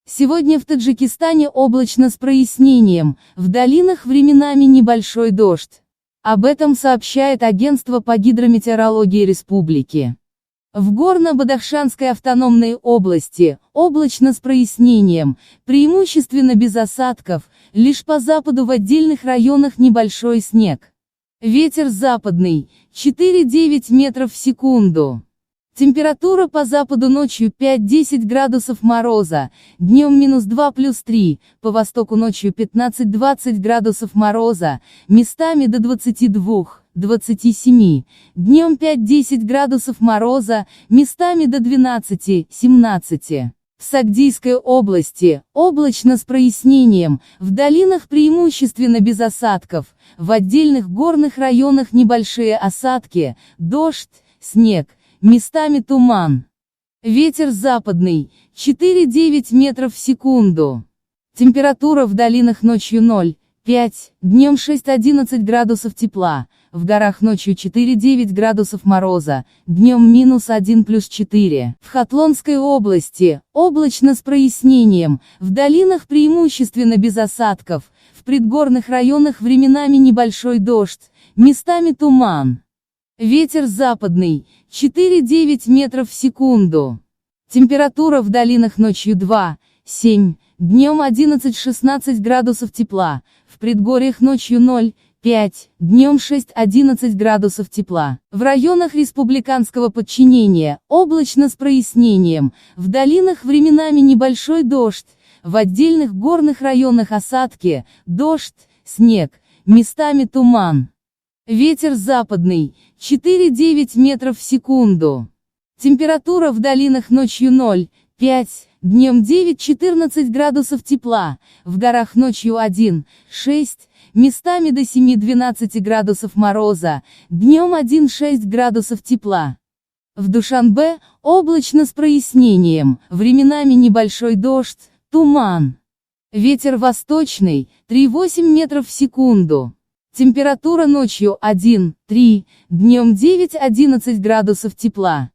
Сегодня в Таджикистане облачно с прояснением, в долинах временами небольшой дождь. Об этом сообщает агентство по гидрометеорологии республики. В Горно-Бадахшанской автономной области облачно с прояснением, преимущественно без осадков, лишь по западу в отдельных районах небольшой снег. Ветер западный, 4–9 метров в секунду. Температура по западу ночью 5–10 градусов мороза, днем -2 + 3, по востоку ночью 15–20 градусов мороза, местами до 22–27, днем 5–10 градусов мороза, местами до 12–17. В Сагдийской области облачно с прояснением, в долинах преимущественно без осадков, в отдельных горных районах небольшие осадки, дождь, снег. Местами туман. Ветер западный, 4–9 метров в секунду. Температура в долинах ночью 0–5, днем 6–11 градусов тепла, в горах ночью 4–9 градусов мороза, днем -1 + 4. В Хатлонской области облачно с прояснением, в долинах преимущественно без осадков, в предгорных районах временами небольшой дождь, местами туман. Ветер западный, 4–9 метров в секунду. Температура в долинах ночью 2–7, днем 11–16 градусов тепла, в предгорьях ночью 0–5, днем 6–11 градусов тепла. В районах республиканского подчинения облачно с прояснением, в долинах временами небольшой дождь, в отдельных горных районах осадки, дождь, снег, местами туман. Ветер западный, 4–9 метров в секунду. Температура в долинах ночью 0–5, днем 9–14 градусов тепла, в горах ночью 1–6, местами до 7–12 градусов мороза, днем 1–6 градусов тепла. В Душанбе облачно с прояснением, временами небольшой дождь, туман. Ветер восточный, 3–8 метров в секунду. Температура ночью 1–3, днем 9–11 градусов тепла.